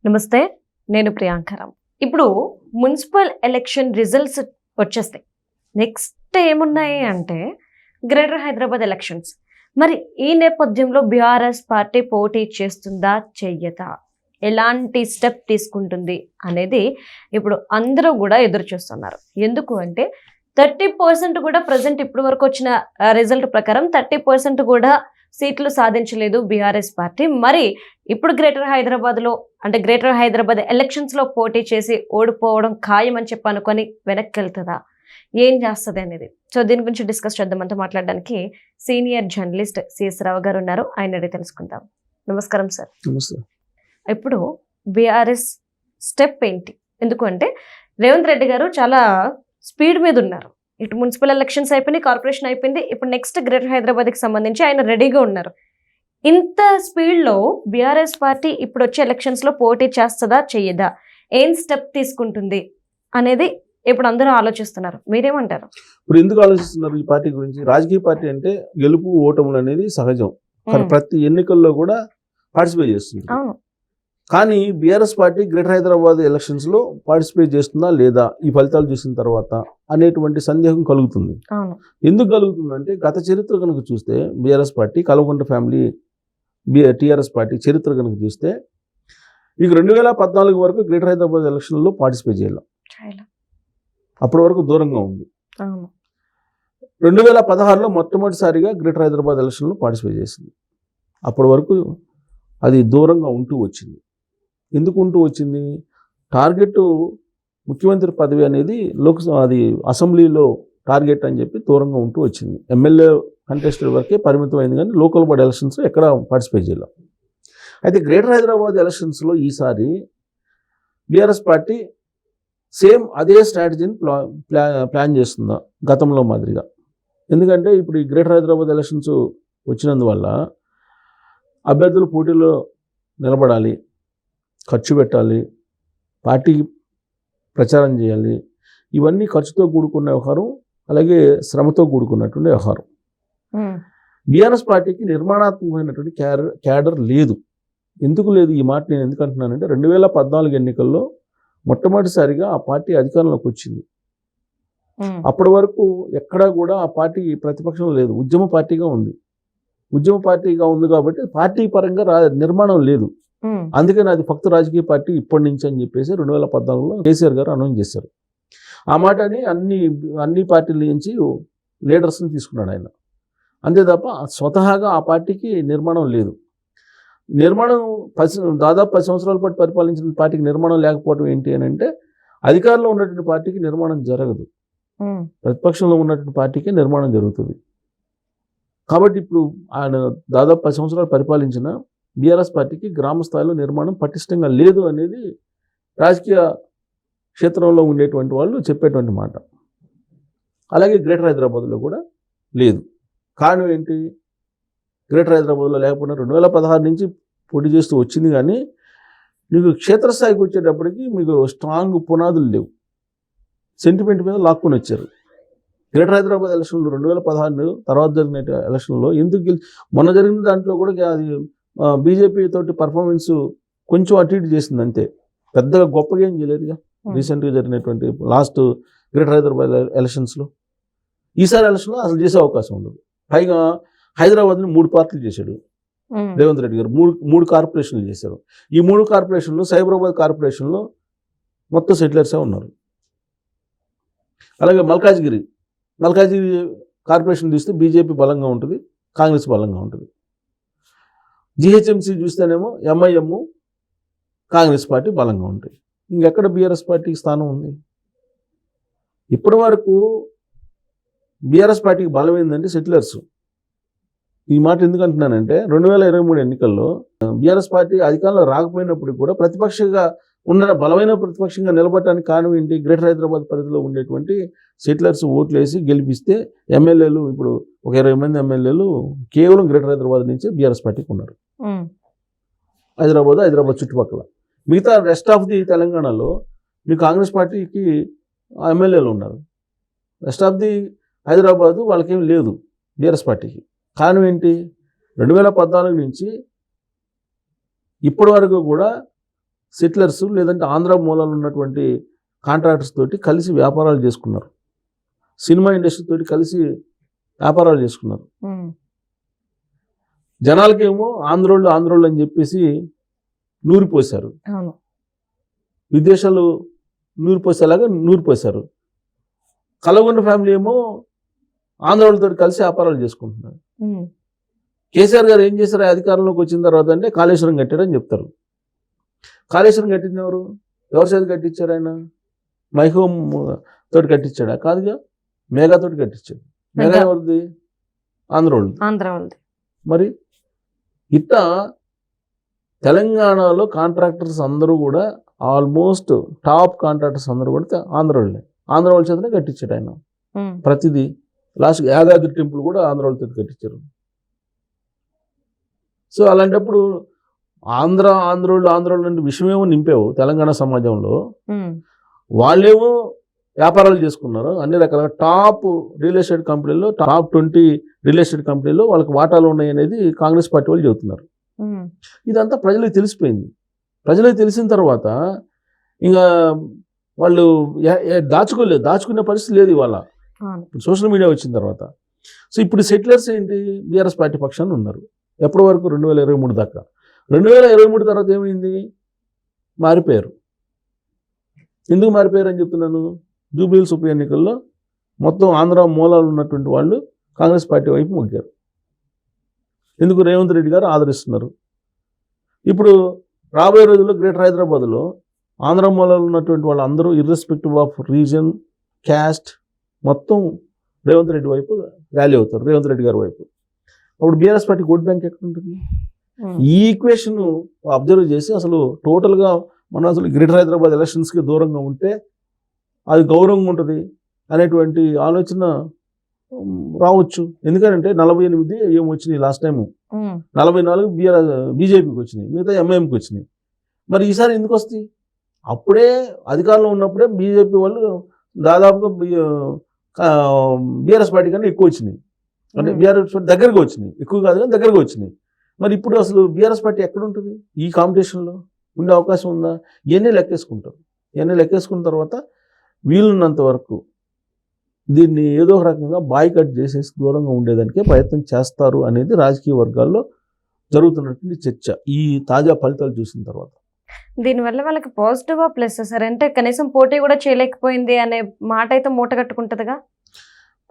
నమస్తే, నేను ప్రియాంకరం. ఇప్పుడు మున్సిపల్ ఎలక్షన్ రిజల్ట్స్ వచ్చేస్తాయి. నెక్స్ట్ ఏమున్నాయి అంటే గ్రేటర్ హైదరాబాద్ ఎలక్షన్స్. మరి ఈ నేపథ్యంలో బీఆర్ఎస్ పార్టీ పోటీ చేస్తుందా చెయ్యదా, ఎలాంటి స్టెప్ తీసుకుంటుంది అనేది ఇప్పుడు అందరూ కూడా ఎదురు చూస్తున్నారు. ఎందుకు అంటే 30% కూడా ప్రజెంట్ ఇప్పటి వరకు వచ్చిన రిజల్ట్ ప్రకారం 30% కూడా సీట్లు సాధించలేదు బీఆర్ఎస్ పార్టీ. మరి ఇప్పుడు గ్రేటర్ హైదరాబాద్ ఎలక్షన్స్ లో పోటీ చేసి ఓడిపోవడం ఖాయం అని చెప్పి అనుకొని వెనక్కి వెళ్తుందా, ఏం చేస్తుంది అనేది. సో దీని గురించి డిస్కస్ చేద్దామంతా మాట్లాడడానికి సీనియర్ జర్నలిస్ట్ సిఎస్ రావు గారు ఉన్నారు. ఆయన అడిగి తెలుసుకుందాం. నమస్కారం సార్. ఇప్పుడు బీఆర్ఎస్ స్టెప్ ఏంటి? ఎందుకంటే రేవంత్ రెడ్డి గారు చాలా స్పీడ్ మీద ఉన్నారు. ఇటు మున్సిపల్ ఎలక్షన్స్ అయిపోయింది, కార్పొరేషన్ అయిపోయింది, ఇప్పుడు నెక్స్ట్ గ్రేటర్ హైదరాబాద్కి సంబంధించి ఆయన రెడీగా ఉన్నారు. ఇంత స్పీడ్లో బీఆర్ఎస్ పార్టీ ఇప్పుడు వచ్చే ఎలక్షన్స్లో పోటీ చేస్తుందా చెయ్యదా, ఏం స్టెప్ తీసుకుంటుంది అనేది ఇప్పుడు అందరూ ఆలోచిస్తున్నారు. మీరేమంటారు? ఇప్పుడు ఎందుకు ఆలోచిస్తున్నారు ఈ పార్టీ గురించి? రాజకీయ పార్టీ అంటే గెలుపు ఓటములు అనేది సహజం, కానీ ప్రతి ఎన్నికల్లో కూడా పార్టిసిపేట్ చేస్తుంది. అవును. కానీ బీఆర్ఎస్ పార్టీ గ్రేటర్ హైదరాబాద్ ఎలక్షన్స్లో పార్టిసిపేట్ చేస్తుందా లేదా ఈ ఫలితాలు చూసిన తర్వాత అనేటువంటి సందేహం కలుగుతుంది. ఎందుకు కలుగుతుందంటే గత చరిత్ర కనుక చూస్తే BRS party, Kalvakuntla family, TRS party చరిత్ర కనుక చూస్తే ఇక 2014 వరకు గ్రేటర్ హైదరాబాద్ ఎలక్షన్లో పార్టిసిపేట్ చేయాలి. అప్పటి వరకు దూరంగా ఉంది. 2016లో మొట్టమొదటిసారిగా గ్రేటర్ హైదరాబాద్ ఎలక్షన్లో పార్టిసిపేట్ చేసింది. అప్పటి వరకు అది దూరంగా ఉంటూ వచ్చింది. ఎందుకు ఉంటూ వచ్చింది? టార్గెట్ ముఖ్యమంత్రి పదవి అనేది అది అసెంబ్లీలో టార్గెట్ అని చెప్పి దూరంగా ఉంటూ వచ్చింది. ఎమ్మెల్యే కంటెస్టెడ్ వరకే పరిమితం అయింది, కానీ లోకల్ బాడీ ఎలక్షన్స్ ఎక్కడ పార్టిసిపేట్ చేయాలి. అయితే గ్రేటర్ హైదరాబాద్ ఎలక్షన్స్లో ఈసారి బీఆర్ఎస్ పార్టీ సేమ్ అదే స్ట్రాటజీని ప్లాన్ చేస్తుందా గతంలో మాదిరిగా? ఎందుకంటే ఇప్పుడు ఈ గ్రేటర్ హైదరాబాద్ ఎలక్షన్స్ వచ్చినందువల్ల అభ్యర్థులు పోటీలో నిలబడాలి, ఖర్చు పెట్టాలి, పార్టీకి ప్రచారం చేయాలి. ఇవన్నీ ఖర్చుతో కూడుకున్న వ్యవహారం, అలాగే శ్రమతో కూడుకున్నటువంటి వ్యవహారం. బీఆర్ఎస్ పార్టీకి నిర్మాణాత్మకమైనటువంటి క్యాడర్ లేదు. ఎందుకు లేదు? ఈ మాట నేను ఎందుకు అంటున్నానంటే 2014 ఎన్నికల్లో మొట్టమొదటిసారిగా ఆ పార్టీ అధికారంలోకి వచ్చింది. అప్పటి వరకు ఎక్కడా కూడా ఆ పార్టీ ప్రతిపక్షంలో లేదు, ఉద్యమ పార్టీగా ఉంది. ఉద్యమ పార్టీగా ఉంది కాబట్టి పార్టీ పరంగా నిర్మాణం లేదు. అందుకని అది ఫక్తు రాజకీయ పార్టీ ఇప్పటి నుంచి అని చెప్పేసి 2014లో కేసీఆర్ గారు అనౌన్స్ చేశారు. ఆ మాటని అన్ని పార్టీల నుంచి లీడర్స్ని తీసుకున్నాడు ఆయన. అంతే తప్ప స్వతహాగా ఆ పార్టీకి నిర్మాణం లేదు. నిర్మాణం దాదాపు 10 సంవత్సరాల పాటు పరిపాలించిన పార్టీకి నిర్మాణం లేకపోవడం ఏంటి అని అంటే, అధికారంలో ఉన్నటువంటి పార్టీకి నిర్మాణం జరగదు, ప్రతిపక్షంలో ఉన్నటువంటి పార్టీకి నిర్మాణం జరుగుతుంది. కాబట్టి ఇప్పుడు ఆయన దాదాపు 10 సంవత్సరాలు పరిపాలించిన బీఆర్ఎస్ పార్టీకి గ్రామ స్థాయిలో నిర్మాణం పటిష్టంగా లేదు అనేది రాజకీయ క్షేత్రంలో ఉండేటువంటి వాళ్ళు చెప్పేటువంటి మాట. అలాగే గ్రేటర్ హైదరాబాద్లో కూడా లేదు. కారణం ఏంటి? గ్రేటర్ హైదరాబాద్లో లేకపోయినా 2016 నుంచి పోటీ చేస్తూ వచ్చింది, కానీ మీకు క్షేత్రస్థాయికి వచ్చేటప్పటికి మీకు స్ట్రాంగ్ పునాదులు లేవు, సెంటిమెంట్ మీద లాక్కొని వచ్చారు. గ్రేటర్ హైదరాబాద్ ఎలక్షన్లు 2016 తర్వాత జరిగిన ఎలక్షన్లో ఎందుకు మొన్న జరిగిన దాంట్లో కూడా అది బీజేపీ తోటి పర్ఫార్మెన్స్ కొంచెం అటు ఇటు చేసింది అంతే, పెద్దగా గొప్పగా ఏం చేయలేదుగా రీసెంట్గా జరిగినటువంటి లాస్ట్ గ్రేటర్ హైదరాబాద్ ఎలక్షన్స్లో. ఈసారి ఎలక్షన్లో అసలు చేసే అవకాశం ఉండదు. పైగా హైదరాబాద్ని 3 పార్టీలు చేశాడు రేవంత్ రెడ్డి గారు, 3 కార్పొరేషన్లు చేశారు. ఈ 3 కార్పొరేషన్లు, సైబరాబాద్ కార్పొరేషన్లో మొత్తం సెటిలర్సే ఉన్నారు. అలాగే మల్కాజ్గిరి కార్పొరేషన్ చూస్తే బీజేపీ బలంగా ఉంటుంది, కాంగ్రెస్ బలంగా ఉంటుంది. జిహెచ్ఎంసీ చూస్తేనేమో ఎంఐఎం, కాంగ్రెస్ పార్టీ బలంగా ఉంటాయి. ఇంకెక్కడ బీఆర్ఎస్ పార్టీకి స్థానం ఉంది? ఇప్పటి వరకు బీఆర్ఎస్ పార్టీకి బలం ఏంటంటే సెటిలర్స్. ఈ మాట ఎందుకు అంటున్నానంటే 2023 ఎన్నికల్లో బీఆర్ఎస్ పార్టీ అధికారంలో రాకపోయినప్పుడు కూడా బలమైన ప్రతిపక్షంగా నిలబడటానికి కారణం ఏంటి? గ్రేటర్ హైదరాబాద్ పరిధిలో ఉండేటువంటి సెటిలర్స్ ఓట్లు వేసి గెలిపిస్తే ఎమ్మెల్యేలు, ఇప్పుడు ఒక 20 మంది ఎమ్మెల్యేలు కేవలం గ్రేటర్ హైదరాబాద్ నుంచి బీఆర్ఎస్ పార్టీకి ఉన్నారు. హైదరాబాద్ చుట్టుపక్కల మిగతా రెస్ట్ ఆఫ్ ది తెలంగాణలో మీ కాంగ్రెస్ పార్టీకి ఎమ్మెల్యేలు ఉన్నారు. రెస్ట్ ఆఫ్ ది హైదరాబాద్ వాళ్ళకేం లేదు బీఆర్ఎస్ పార్టీకి. కారణం ఏంటి? 2014 నుంచి ఇప్పటి వరకు కూడా సెటిలర్స్ లేదంటే ఆంధ్ర మూలాలు ఉన్నటువంటి కాంట్రాక్టర్స్ తోటి కలిసి వ్యాపారాలు చేసుకున్నారు. సినిమా ఇండస్ట్రీ తోటి కలిసి వ్యాపారాలు చేసుకున్నారు. జనాలకేమో ఆంధ్రోళ్ళు అని చెప్పేసి నూరిపోశారు. అవును. విదేశాలు నూరిపోసేలాగా నూరిపోశారు. కలగొండ ఫ్యామిలీ ఏమో ఆంధ్రోళ్ళతో కలిసి వ్యాపారాలు చేసుకుంటున్నారు. కేసీఆర్ గారు ఏం చేశారు అధికారంలోకి వచ్చిన తర్వాత అంటే కాళేశ్వరం కట్టారని చెప్తారు. కాళేశ్వరం కట్టింది ఎవరు చేతి కట్టించారు? ఆయన మైహోమ్ తోటి కట్టించాడా? కాదుగా, మేఘాతోటి కట్టించాడు. మేఘా ఎవరిది? ఆంధ్రోళ్ళది. మరి ఇట్లా తెలంగాణలో కాంట్రాక్టర్స్ అందరూ కూడా ఆల్మోస్ట్ టాప్ కాంట్రాక్టర్స్ అందరూ కూడా ఆంధ్ర వాళ్ళ చేతనే కట్టించాడు ఆయన. ప్రతిదీ లాస్ట్ యాదాద్రి టెంపుల్ కూడా ఆంధ్ర వాళ్ళతో కట్టించారు. సో అలాంటప్పుడు ఆంధ్రోళ్ళు అంటే విషయమేమో నింపావు తెలంగాణ సమాజంలో. వాళ్ళేమో వ్యాపారాలు చేసుకున్నారు అన్ని రకాల టాప్ రియల్ ఎస్టేట్ కంపెనీల్లో, టాప్ 20 రియల్ ఎస్టేట్ కంపెనీల్లో వాళ్ళకి వాటాలు ఉన్నాయి అనేది కాంగ్రెస్ పార్టీ వాళ్ళు చెబుతున్నారు. ఇదంతా ప్రజలకు తెలిసిపోయింది. ప్రజలకు తెలిసిన తర్వాత ఇంకా వాళ్ళు దాచుకునే పరిస్థితి లేదు ఇవాళ సోషల్ మీడియా వచ్చిన తర్వాత. సో ఇప్పుడు సెటిలర్స్ ఏంటి? బీఆర్ఎస్ పార్టీ పక్షాన్ని ఉన్నారు ఎప్పటి వరకు? 2023 దాకా. 2023 తర్వాత ఏమైంది? మారిపోయారు. ఎందుకు మారిపోయారు అని చెప్తున్నాను? జూబ్లీహిల్స్ ఉప ఎన్నికల్లో మొత్తం ఆంధ్ర మూలాలు ఉన్నటువంటి వాళ్ళు కాంగ్రెస్ పార్టీ వైపు మొగ్గారు. ఎందుకు? రేవంత్ రెడ్డి గారు ఆదరిస్తున్నారు. ఇప్పుడు రాబోయే రోజుల్లో గ్రేటర్ హైదరాబాద్లో ఆంధ్ర మూలాలు ఉన్నటువంటి వాళ్ళందరూ ఇర్రెస్పెక్టివ్ ఆఫ్ రీజన్, క్యాస్ట్ మొత్తం రేవంత్ రెడ్డి వైపు ర్యాలీ అవుతారు, రేవంత్ రెడ్డి గారి వైపు. అప్పుడు బీఆర్ఎస్ పార్టీ ఓట్ బ్యాంక్ ఎక్కడ ఉంటుంది? ఈ ఈక్వేషన్ అబ్జర్వ్ చేసి అసలు టోటల్గా మనం అసలు గ్రేటర్ హైదరాబాద్ ఎలక్షన్స్కి దూరంగా ఉంటే అది గౌరవంగా ఉంటుంది అనేటువంటి ఆలోచన రావచ్చు. ఎందుకంటే 48 ఏం వచ్చినాయి లాస్ట్ టైము, 44 బీజేపీకి వచ్చినాయి, మిగతా ఎంఐఎంకి వచ్చినాయి. మరి ఈసారి ఎందుకు వస్తాయి? అప్పుడే అధికారంలో ఉన్నప్పుడే బీజేపీ వాళ్ళు దాదాపుగా బీఆర్ఎస్ పార్టీ కన్నా ఎక్కువ వచ్చినాయి. అంటే బీఆర్ఎస్ పార్టీ దగ్గరగా వచ్చినాయి, ఎక్కువ కాదు కానీ దగ్గరగా వచ్చినాయి. మరి ఇప్పుడు అసలు బీఆర్ఎస్ పార్టీ ఎక్కడ ఉంటుంది ఈ కాంపిటీషన్లో? ఉండే అవకాశం ఉందా? ఇవన్నీ లెక్కేసుకుంటారు. ఇవన్నీ లెక్కేసుకున్న తర్వాత వీలున్నంత వరకు దీన్ని ఏదో ఒక రకంగా బాయ్కట్ చేసేసి దూరంగా ఉండేదానికే ప్రయత్నం చేస్తారు అనేది రాజకీయ వర్గాల్లో జరుగుతున్నటువంటి చర్చ ఈ తాజా ఫలితాలు చూసిన తర్వాత. దీనివల్ల వాళ్ళకి పాజిటివా ప్లస్ సార్? అంటే కనీసం పోటీ కూడా చేయలేకపోయింది అనే మాట అయితే మూట కట్టుకుంటుందిగా.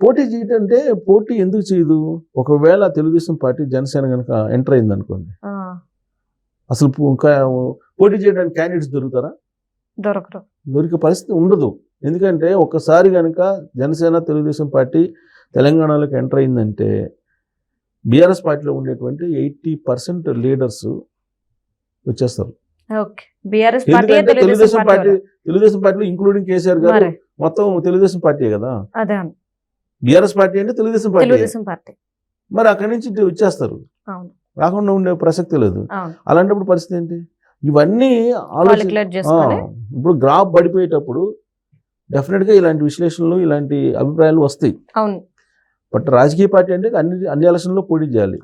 పోటీ చేయటం అంటే పోటీ ఎందుకు చేయదు? ఒకవేళ తెలుగుదేశం పార్టీ జనసేన కనుక ఎంటర్ అయింది అనుకోండి, అసలు పోటీ చేయడానికి క్యాండిడేట్స్ దొరుకుతారా? దొరికే పరిస్థితి ఉండదు. ఎందుకంటే ఒక్కసారి కనుక జనసేన తెలుగుదేశం పార్టీ తెలంగాణలోకి ఎంటర్ అయిందంటే బీఆర్ఎస్ పార్టీలో ఉండేటువంటి 80% లీడర్స్ వచ్చేస్తారు. తెలుగుదేశం పార్టీలో ఇంక్లూడింగ్ కేసీఆర్ గారు మొత్తం తెలుగుదేశం పార్టీ కదా. బీఆర్ఎస్ పార్టీ అంటే తెలుగుదేశం పార్టీ. మరి అక్కడి నుంచి వచ్చేస్తారు, రాకుండా ఉండే ప్రసక్తి లేదు. అలాంటప్పుడు పరిస్థితి ఏంటి? ఇవన్నీ ఇప్పుడు గ్రాఫ్ పడిపోయేటప్పుడు డెఫినెట్గా ఇలాంటి విశ్లేషణలు, ఇలాంటి అభిప్రాయాలు వస్తాయి. బట్ రాజకీయ పార్టీ అంటే అన్ని ఎలక్షన్లో పోటీ చేయాలి.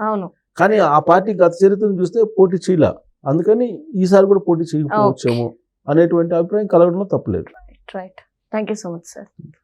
కానీ ఆ పార్టీ గత చరిత్రను చూస్తే పోటీ చేయాల, అందుకని ఈసారి కూడా పోటీ చేయకపోవచ్చేమో అనేటువంటి అభిప్రాయం కలగడంలో తప్పలేదు. Right. Thank you so much sir.